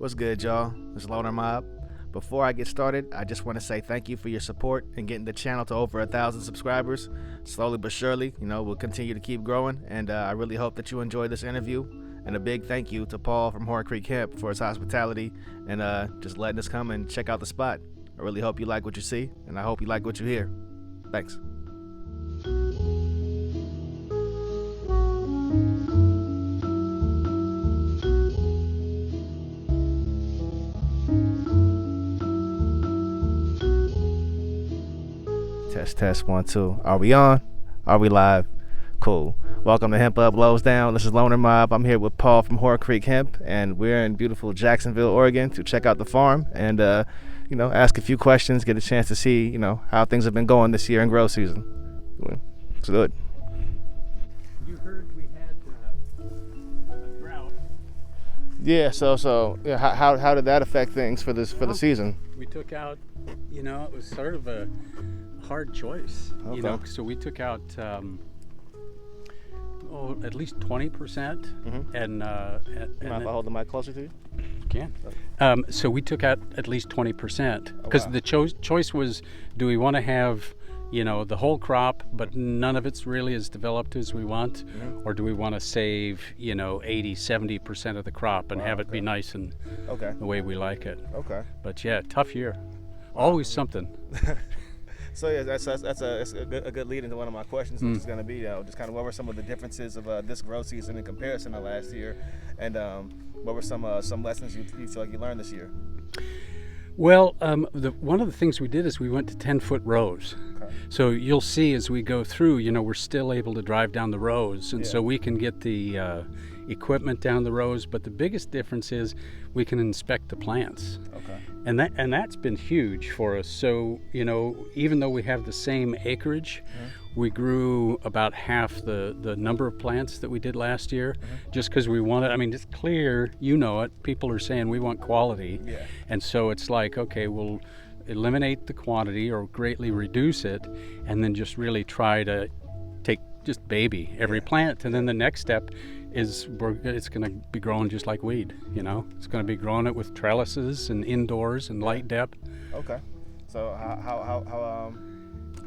What's good, y'all? It's Loner Mob. Before I get started, I just want to say thank you for your support and getting the channel to over 1,000 subscribers. Slowly but surely, we'll continue to keep growing, and I really hope that you enjoy this interview. And a big thank you to Paul from Creek Hemp for his hospitality and just letting us come and check out the spot. I really hope you like what you see, and I hope you like what you hear. Thanks. Test 1 2. Are we on? Are we live? Cool. Welcome to Hemp Up Blows Down. This is Loner Mob. I'm here with Paul from Creek Hemp, and we're in beautiful Jacksonville, Oregon, to check out the farm and ask a few questions, get a chance to see how things have been going this year in grow season. Let's do it. You heard we had a drought. Yeah. So how did that affect things for the season? We took out, it was sort of a hard choice, Okay. So we took out at least 20%. Mm-hmm. And Mind if I hold the mic closer to you? Can. So we took out at least 20% because the choice was, do we want to have the whole crop, but none of it's really as developed as we want, Mm-hmm. or do we want to save 80-70% of the crop and have it be nice and the way we like it? Okay. But yeah, tough year. Always something. So yeah, that's a good lead into one of my questions, which is going to be just kind of what were some of the differences of this grow season in comparison to last year, and what were some lessons you feel like you learned this year? Well, one of the things we did is we went to 10-foot rows. Okay. So you'll see as we go through, we're still able to drive down the rows, and so we can get the equipment down the rows. But the biggest difference is we can inspect the plants. Okay. And that's been huge for us. So even though we have the same acreage, we grew about half the number of plants that we did last year, just because we wanted. I mean, it's clear, people are saying we want quality, and so it's like, okay, we'll eliminate the quantity or greatly reduce it, and then just really try to just baby every plant. And then the next step is it's going to be growing just like weed. It's going to be growing it with trellises and indoors and light depth. Okay. So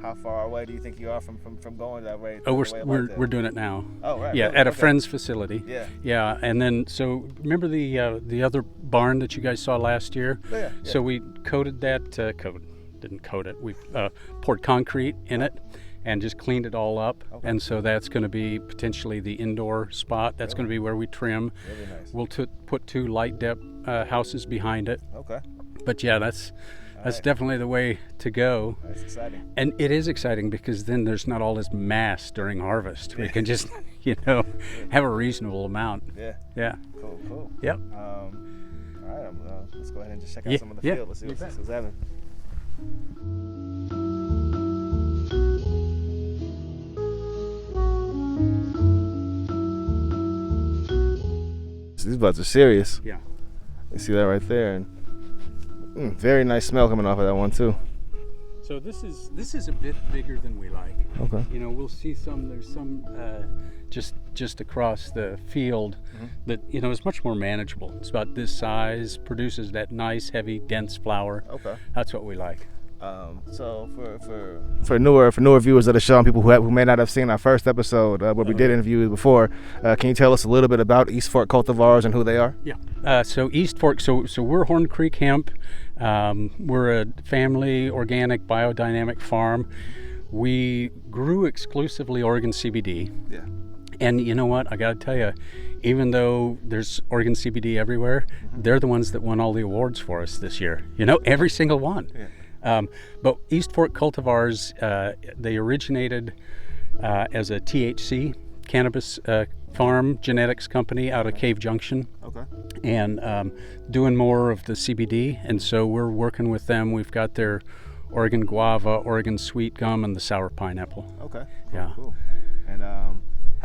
how far away do you think you are from going that way? Oh, we're doing it now. Oh, right. Yeah, Really? at a Okay. friend's facility. Yeah. Yeah, and then so remember the other barn that you guys saw last year? Yeah. So we coated that. Didn't coat it. We poured concrete in it and just cleaned it all up. Okay. And so that's going to be potentially the indoor spot. That's going to be where we trim. Really nice. We'll put 2 light depth houses behind it. Okay. But yeah, that's right. definitely the way to go. That's exciting. And it is exciting because then there's not all this mass during harvest. We can just, have a reasonable amount. Yeah. Yeah. Cool. Yep. All right. Let's go ahead and just check out some of the field. Let's see what's happening. These buds are serious. Yeah. You see that right there, and very nice smell coming off of that one too. So this is a bit bigger than we like. Okay. We'll see there's some just across the field that is much more manageable. It's about this size, produces that nice, heavy, dense flower. Okay. That's what we like. So for newer viewers of the show and people who may not have seen our first episode where we did interview before, can you tell us a little bit about East Fork Cultivars and who they are? Yeah. So East Fork. So we're Creek Hemp. We're a family organic biodynamic farm. We grew exclusively Oregon CBD. Yeah. And you know what? I got to tell you, even though there's Oregon CBD everywhere, they're the ones that won all the awards for us this year. Every single one. Yeah. But East Fork Cultivars, they originated as a THC cannabis farm genetics company out of Cave Junction. Okay. And doing more of the CBD. And so we're working with them. We've got their Oregon guava, Oregon sweet gum, and the sour pineapple. Okay. Yeah. Cool. And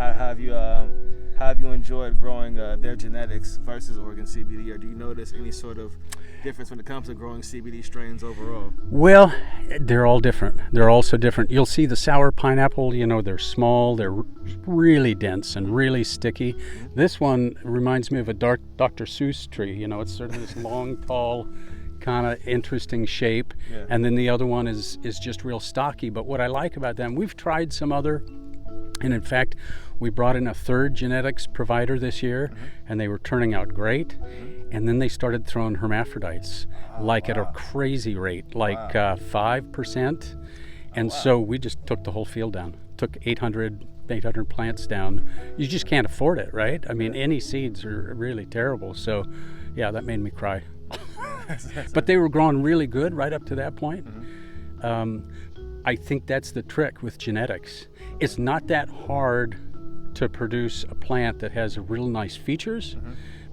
How have you enjoyed growing their genetics versus Oregon CBD, or do you notice any sort of difference when it comes to growing CBD strains overall? Well, they're all different. They're all so different. You'll see the sour pineapple, they're small, they're really dense and really sticky. This one reminds me of a dark Dr. Seuss tree. It's sort of this long, tall, kind of interesting shape. Yeah. And then the other one is just real stocky. But what I like about them, we've tried some other, and in fact, we brought in a third genetics provider this year, and they were turning out great. And then they started throwing hermaphrodites, at a crazy rate, 5%. And so we just took the whole field down, took 800 plants down. You just can't afford it, right? I mean, any seeds are really terrible. So, yeah, that made me cry. But they were growing really good right up to that point. I think that's the trick with genetics. It's not that hard to produce a plant that has real nice features,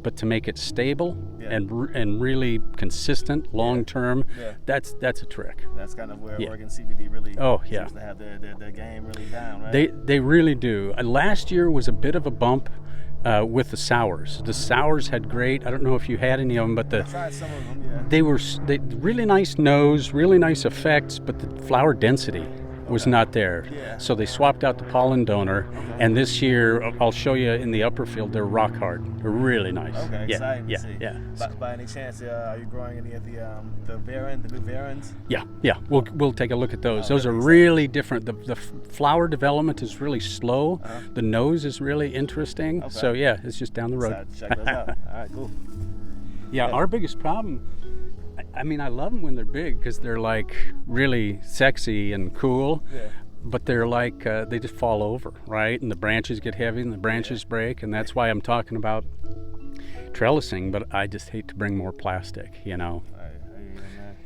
but to make it stable and really consistent long term, that's a trick. That's kind of where Oregon CBD really seems to have their game really down, right? They really do. Last year was a bit of a bump with the sours. The sours had great. I don't know if you had any of them, but I tried some of them. Yeah. they really nice nose, really nice effects, but the flower density was not there. Yeah. So they swapped out the pollen donor, and this year I'll show you in the upper field. They're rock hard. They're really nice. Okay, exciting to see. Yeah. By any chance, are you growing any of the new varans? Yeah. We'll take a look at those. Those are really different. The flower development is really slow. The nose is really interesting. Okay. So yeah, it's just down the road. Check those out. All right, cool. Yeah, our biggest problem, I mean, I love them when they're big because they're really sexy and cool, but they're they just fall over, right? And the branches get heavy and the branches break, and that's why I'm talking about trellising, but I just hate to bring more plastic,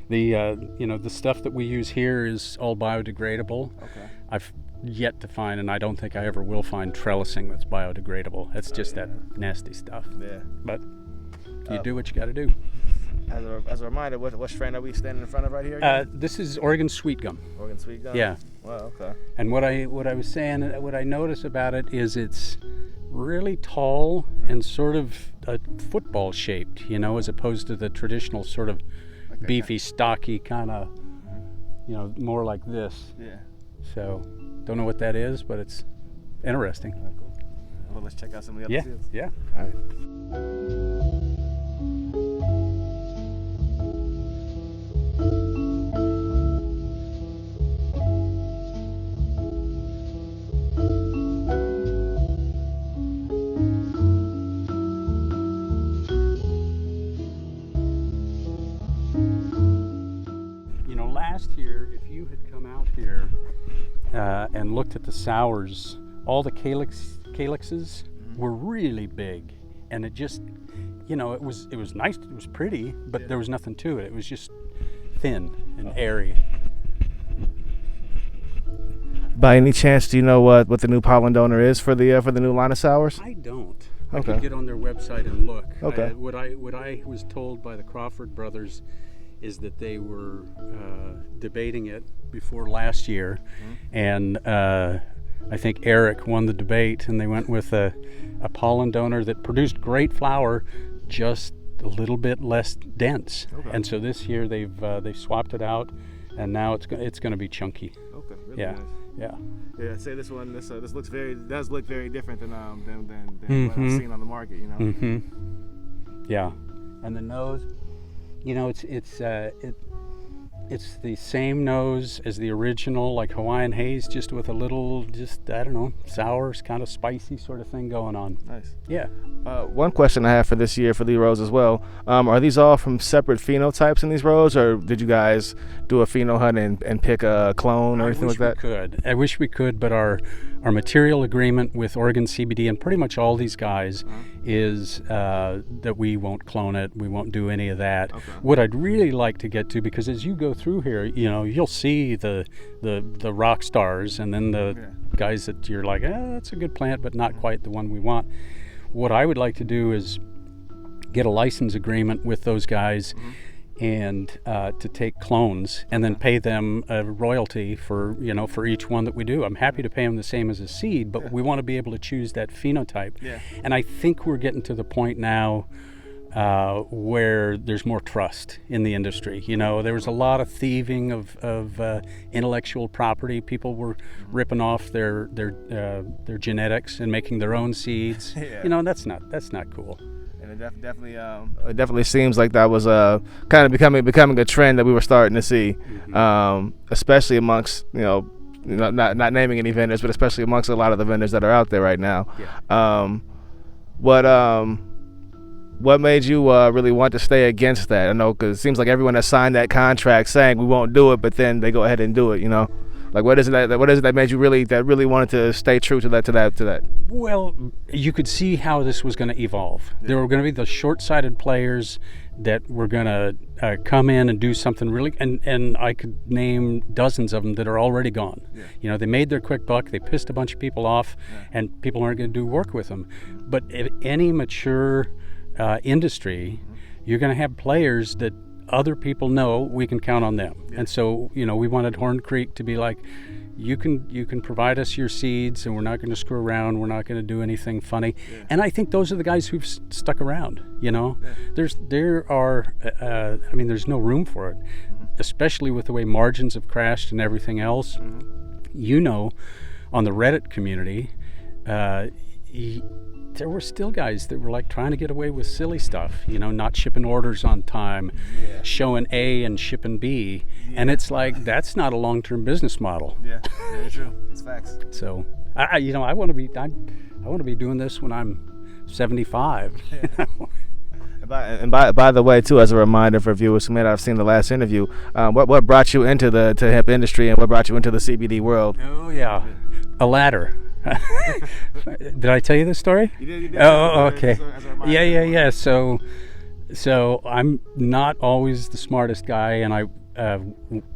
The stuff that we use here is all biodegradable. Okay. I've yet to find, and I don't think I ever will find, trellising that's biodegradable. It's just that nasty stuff. Yeah. But you do what you got to do. As a reminder, what strain are we standing in front of right here again? This is Oregon Sweet Gum. Oregon Sweet Gum? Yeah. Wow, okay. And what I was saying, what I notice about it is it's really tall and sort of football shaped, as opposed to the traditional sort of beefy, stocky kind of, more like this. Yeah. So, don't know what that is, but it's interesting. All right, cool. Well, let's check out some of the other fields. Yeah. All right. Last year, if you had come out here and looked at the sours, all the calyxes were really big, and it just, it was nice, it was pretty, but there was nothing to it. It was just thin and airy. By any chance, do you know what the new pollen donor is for the new line of sours? I don't. Okay. I could get on their website and look. Okay. What I was told by the Crawford brothers is that they were debating it before last year, and I think Eric won the debate, and they went with a pollen donor that produced great flower, just a little bit less dense. Okay. And so this year they've swapped it out, and now it's going to be chunky. Okay, really Yeah. nice. Yeah. Yeah, I'd say this looks does look very different than what I've seen on the market, Yeah, and the nose, it's the same nose as the original, like Hawaiian Haze, just with a little, sour, kind of spicy sort of thing going on. Nice. Yeah. One question I have for this year for the rows as well, are these all from separate phenotypes in these rows, or did you guys do a pheno hunt and pick a clone or anything like that? I wish we could, but our material agreement with Oregon CBD and pretty much all these guys is that we won't clone it, we won't do any of that. Okay. What I'd really like to get to, because as you go through here, you'll see the rock stars, and then the guys that you're like, that's a good plant, but not quite the one we want. What I would like to do is get a license agreement with those guys and to take clones and then pay them a royalty for each one that we do. I'm happy to pay them the same as a seed, but we want to be able to choose that phenotype. And I think we're getting to the point now where there's more trust in the industry. There was a lot of thieving of intellectual property. People were ripping off their genetics and making their own seeds. That's not cool. And it definitely seems like that was kind of becoming a trend that we were starting to see, especially amongst not naming any vendors, but especially amongst a lot of the vendors that are out there right now. What made you really want to stay against that? I know, because it seems like everyone has signed that contract saying we won't do it, but then they go ahead and do it. Like, what is it that made you really wanted to stay true to that? Well, you could see how this was going to evolve. There were going to be the short-sighted players that were going to come in and do something really, and I could name dozens of them that are already gone. They made their quick buck, they pissed a bunch of people off, and people aren't going to do work with them. But if any mature industry, you're going to have players that other people know we can count on them. And so, we wanted Horn Creek to be like, you can provide us your seeds, and we're not going to screw around. We're not going to do anything funny. And I think those are the guys who've stuck around. There's no room for it, especially with the way margins have crashed and everything else. On the Reddit community, there were still guys that were like trying to get away with silly stuff, not shipping orders on time, showing A and shipping B. And it's like, that's not a long-term business model. Very true. It's facts. So I want to be doing this when I'm 75. And by the way, too, as a reminder for viewers who may not have seen the last interview, what brought you into the hemp industry, and what brought you into the CBD world? Oh yeah, a ladder. Did I tell you this story? You did. Oh, okay. Yeah. So I'm not always the smartest guy, and I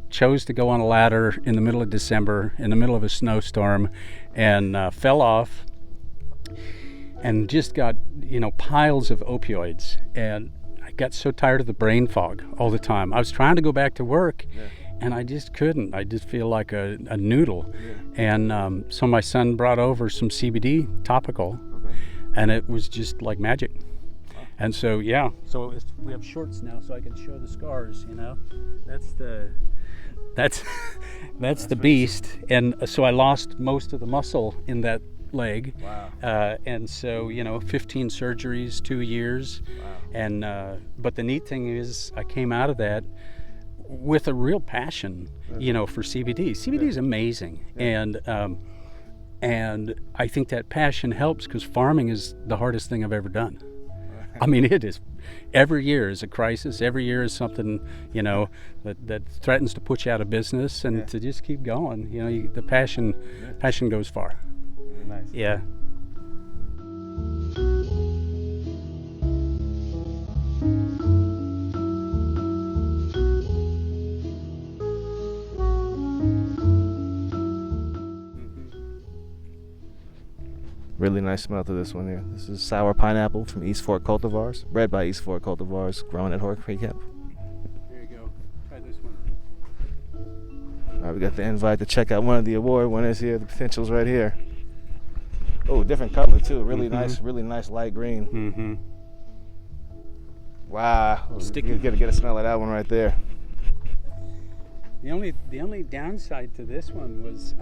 chose to go on a ladder in the middle of December, in the middle of a snowstorm, and fell off, and just got piles of opioids, and I got so tired of the brain fog all the time. I was trying to go back to work. And I just couldn't. I just feel like a noodle. And so my son brought over some CBD topical, and it was just like magic. And so, we have shorts now, so I can show the scars. That's the beast. And so I lost most of the muscle in that leg. Wow. And so 15 surgeries, 2 years. Wow. And but the neat thing is, I came out of that with a real passion, for CBD. CBD is amazing, and I think that passion helps, because farming is the hardest thing I've ever done. I mean, it is. Every year is a crisis. Every year is something that threatens to put you out of business, and to just keep going. The passion goes far. Really nice. Yeah. Really nice smell to this one here. This is sour pineapple from East Fork Cultivars, bred by East Fork Cultivars, grown at Creek Hemp. There you go. Try this one. All right, we got the invite to check out one of the award winners here. The potentials right here. Oh, different color too. Really nice light green. Wow. Sticky. Get a smell of that one right there. The only downside to this one was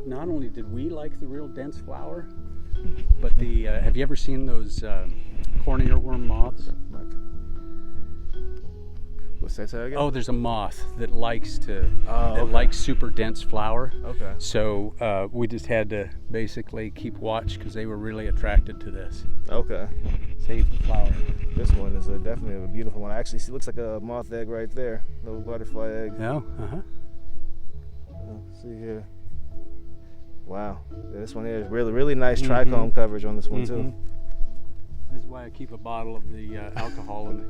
not only did we like the real dense flower, but the have you ever seen those corn earworm moths? What's that again? Oh, there's a moth that likes likes super dense flower. Okay. So we just had to basically keep watch, because they were really attracted to this. Okay. Save the flower. This one is definitely a beautiful one. Actually, it looks like a moth egg right there, little butterfly egg. No. Let's see here. Wow, this one here is really nice trichome coverage on this one too. This is why I keep a bottle of the alcohol in the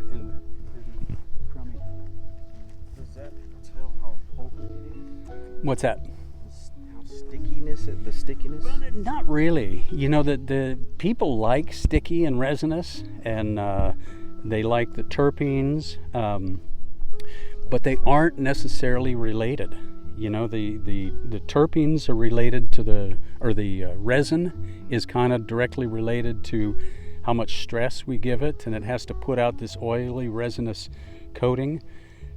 crummy. Does that tell how potent it is? What's that? The stickiness? Well, not really. The people like sticky and resinous, and They like the terpenes, but they aren't necessarily related. You know, the terpenes are related to the resin is kind of directly related to how much stress we give it, and it has to put out this oily resinous coating.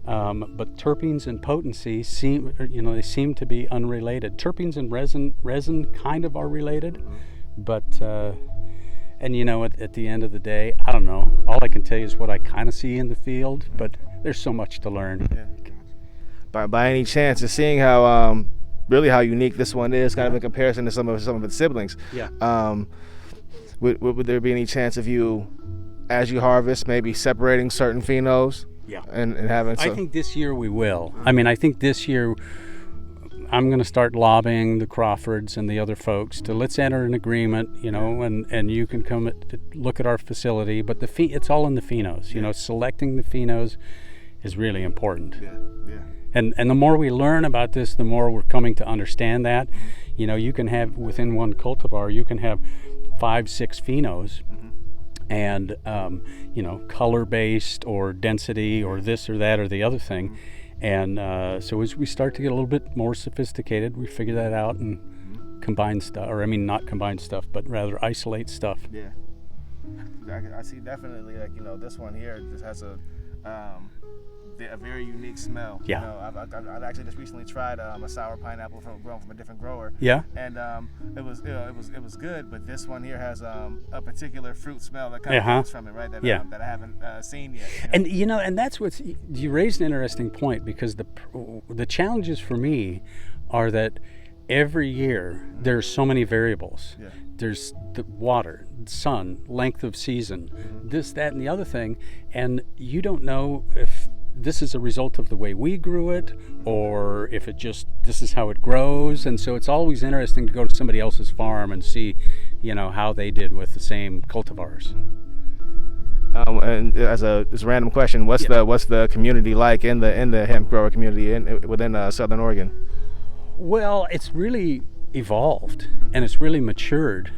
But terpenes and potency seem to be unrelated. Terpenes and resin kind of are related, but and at the end of the day, I don't know. All I can tell you is what I kind of see in the field, but there's so much to learn. Yeah. By any chance, just seeing how really how unique this one is, kind of in comparison to some of its siblings. Yeah. Would there be any chance of you, as you harvest, maybe separating certain phenos? Yeah. And having I think this year we will. I mean, I think this year I'm going to start lobbying the Crawfords and the other folks to let's enter an agreement, and you can come look at our facility. But it's all in the phenos. Selecting the phenos is really important. Yeah. And the more we learn about this, the more we're coming to understand that. You can have within one cultivar, you can have 5-6 phenos. And color based or density or this or that or the other thing, and so as we start to get a little bit more sophisticated, we figure that out and combine stuff, or I mean not combine stuff, but rather isolate stuff. Yeah, I see definitely this one here just has a very unique smell. Yeah. I've actually just recently tried a sour pineapple grown from a different grower. Yeah. And it was good, but this one here has a particular fruit smell that kind of comes from it, right? That I haven't seen yet. And and that's you raised an interesting point, because the challenges for me are that every year there's so many variables. Yeah. There's the water, sun, length of season, this, that, and the other thing, and you don't know if this is a result of the way we grew it, or if this is how it grows. And so it's always interesting to go to somebody else's farm and see, how they did with the same cultivars. And as a random question, what's the community like in the hemp grower community within Southern Oregon? Well, it's really evolved and it's really matured.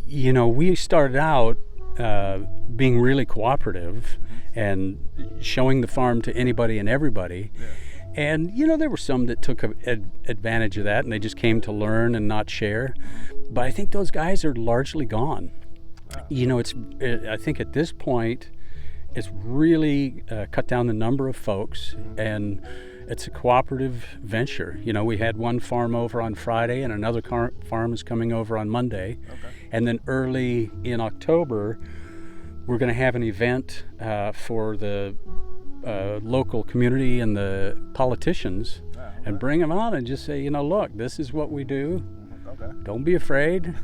We started out being really cooperative and showing the farm to anybody and everybody. Yeah. And, there were some that took advantage of that and they just came to learn and not share. But I think those guys are largely gone. Wow. I think at this point, it's really cut down the number of folks, and it's a cooperative venture. We had one farm over on Friday and another farm is coming over on Monday. Okay. And then early in October, we're going to have an event for the local community and the politicians, and bring them on and just say, look, this is what we do. Okay. Don't be afraid.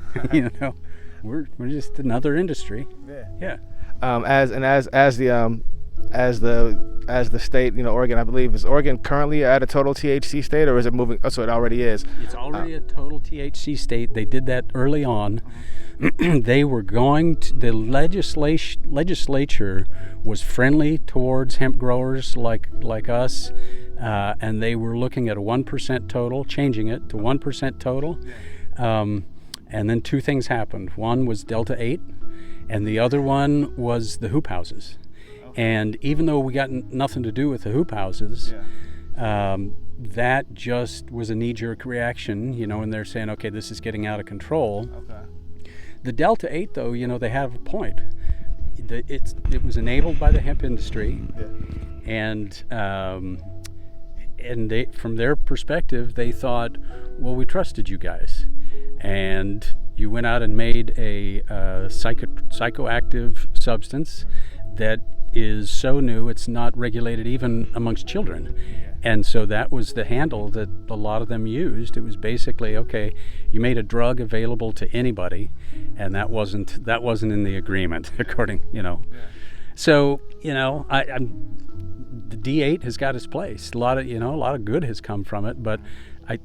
We're just another industry. Yeah. Yeah. As the state, Oregon, I believe, is Oregon currently at a total THC state, or is it moving? Oh, so it already is. It's already a total THC state. They did that early on. They were the legislature was friendly towards hemp growers like us, and they were looking at a 1% total, changing it to 1% total. And then two things happened. One was Delta 8, and the other one was the hoop houses. And even though we got nothing to do with the hoop houses, that just was a knee-jerk reaction, and they're saying, okay, this is getting out of control. Okay. The Delta 8, though, they have a point. It was enabled by the hemp industry, and they, from their perspective, they thought, well, we trusted you guys, and you went out and made a psychoactive substance that is so new it's not regulated even amongst children. And so that was the handle that a lot of them used. It was basically, okay, you made a drug available to anybody, and that wasn't in the agreement, according, So, the D8 has got its place. A lot of good has come from it, but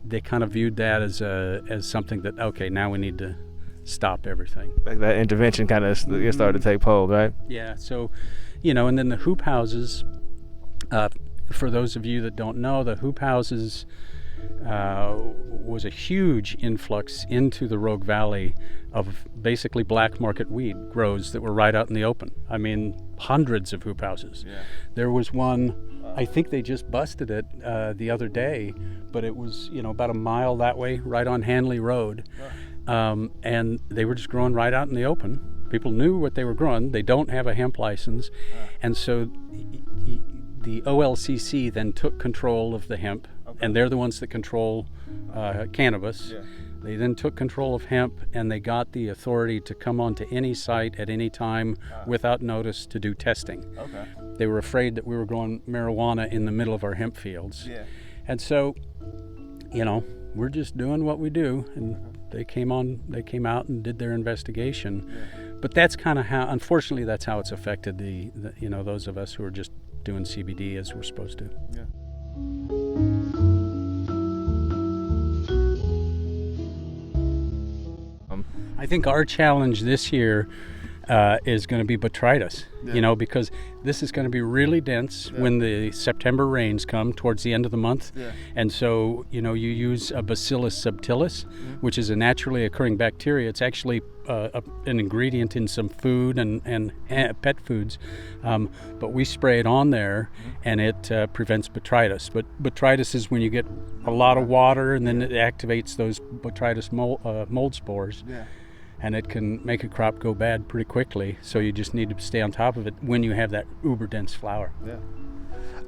they kind of viewed that as something that, okay, now we need to stop everything. Like that intervention kind of started to take hold, right? Yeah. So, and then the hoop houses. For those of you that don't know, the hoop houses was a huge influx into the Rogue Valley of basically black market weed grows that were right out in the open. I mean, hundreds of hoop houses. Yeah. There was one, I think they just busted it the other day, but it was, about a mile that way, right on Hanley Road. And they were just growing right out in the open. People knew what they were growing. They don't have a hemp license. And so the OLCC then took control of the hemp, and they're the ones that control cannabis. Yeah. They then took control of hemp, and they got the authority to come onto any site at any time without notice to do testing. Okay. They were afraid that we were growing marijuana in the middle of our hemp fields. Yeah. And so, we're just doing what we do, and they came out and did their investigation. Yeah. But that's kind of how, unfortunately, that's how it's affected the those of us who are just doing CBD as we're supposed to. Yeah. I think our challenge this year is going to be botrytis, because this is going to be really dense when the September rains come towards the end of the month. Yeah. And so, you use a Bacillus subtilis, which is a naturally occurring bacteria. It's actually an ingredient in some food and pet foods, but we spray it on there, and it prevents botrytis. But botrytis is when you get a lot of water, and then it activates those botrytis mold spores. Yeah. And it can make a crop go bad pretty quickly, so you just need to stay on top of it when you have that uber dense flower. Yeah.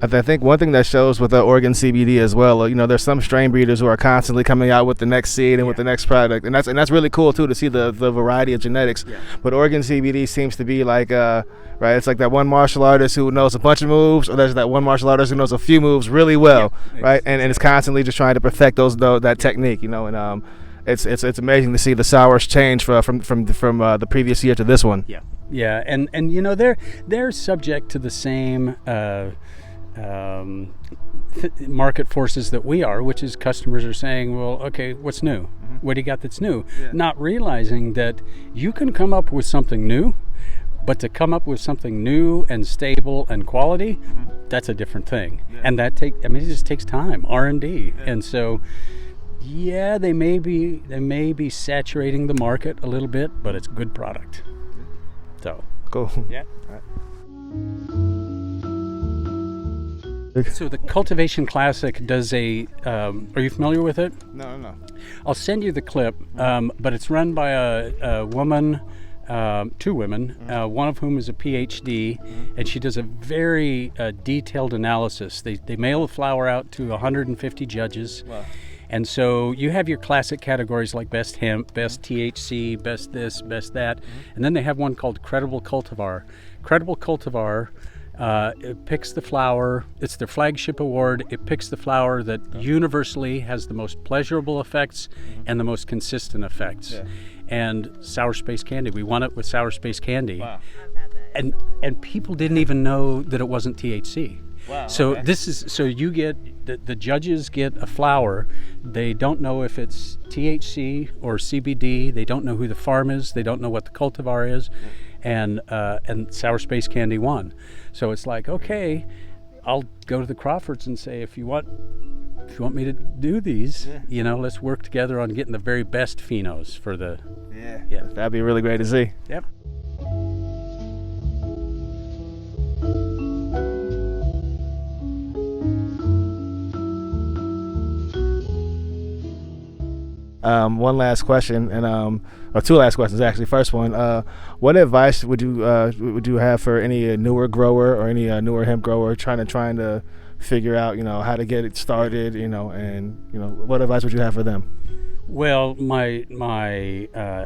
I think one thing that shows with the Oregon CBD as well, there's some strain breeders who are constantly coming out with the next seed and with the next product, and that's really cool too to see the variety of genetics. Yeah. But Oregon CBD seems to be like right, it's like that one martial artist who knows a bunch of moves, or there's that one martial artist who knows a few moves really well, right? And it's constantly just trying to perfect that technique, and It's amazing to see the sours change from the previous year to this one. Yeah, and they're subject to the same market forces that we are, which is customers are saying, well, okay, what's new? Mm-hmm. What do you got that's new? Yeah. Not realizing that you can come up with something new, but to come up with something new and stable and quality, that's a different thing. Yeah. And it just takes time, R&D, and so. Yeah, they may be saturating the market a little bit, but it's good product. So cool. Yeah. So the Cultivation Classic does a. Are you familiar with it? No. I'll send you the clip, but it's run by a woman. Two women, one of whom is a PhD, and she does a very detailed analysis. They mail the flower out to 150 judges. Wow. And so you have your classic categories like best hemp, best THC, best this, best that, and then they have one called Credible Cultivar. Credible Cultivar it picks the flower. It's their flagship award. It picks the flower that universally has the most pleasurable effects and the most consistent effects. Yeah. And Sour Space Candy, we won it with Sour Space Candy. Wow. And people didn't even know that it wasn't THC. Wow, so okay. You get the judges get a flower. They don't know if it's THC or CBD. They don't know who the farm is. They don't know what the cultivar is, and Sour Space Candy won. So it's like, okay, I'll go to the Crawfords and say, if you want me to do these, let's work together on getting the very best phenos for the. Yeah, that'd be really great to see. Yep. One last question, or two last questions actually. First one, what advice would you have for any newer grower or any newer hemp grower trying to figure out how to get it started, and what advice would you have for them? Well, my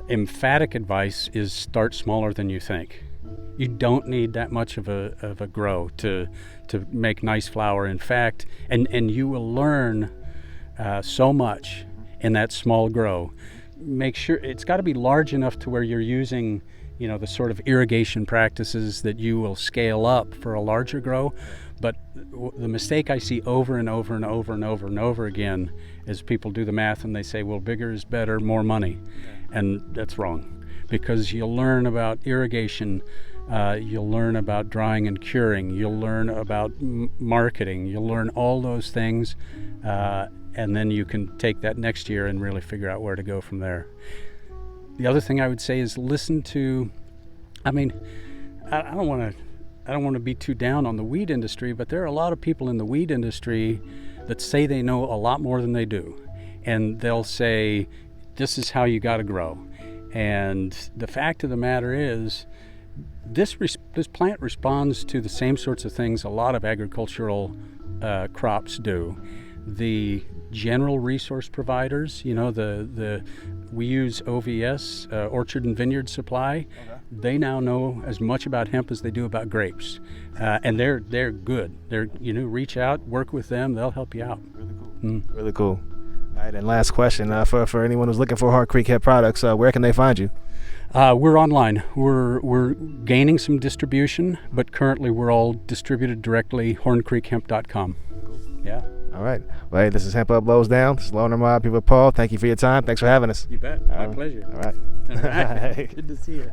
emphatic advice is start smaller than you think. You don't need that much of a grow to make nice flower. In fact, and you will learn so much in that small grow. Make sure it's got to be large enough to where you're using, the sort of irrigation practices that you will scale up for a larger grow. But the mistake I see over and over and over and over and over again is people do the math and they say, well, bigger is better, more money. And that's wrong, because you'll learn about irrigation, you'll learn about drying and curing, you'll learn about marketing, you'll learn all those things. and then you can take that next year and really figure out where to go from there. The other thing I would say is listen to, I mean, I don't want to be too down on the weed industry, but there are a lot of people in the weed industry that say they know a lot more than they do. And they'll say, this is how you got to grow. And the fact of the matter is, this plant responds to the same sorts of things a lot of agricultural crops do. The general resource providers, you know, we use OVS, Orchard and Vineyard Supply. Okay. They now know as much about hemp as they do about grapes, and they're good. Reach out, work with them; they'll help you out. Really cool. Really cool. All right, and last question for anyone who's looking for Creek Hemp products, where can they find you? We're online. We're gaining some distribution, but currently we're all distributed directly. HornCreekHemp.com. Cool. Yeah. All right. Well, hey, this is Hemp Up Blows Down. This is Loner Mob, people. Paul, thank you for your time. Thanks for having us. You bet. My pleasure. All right. All right. Good to see you.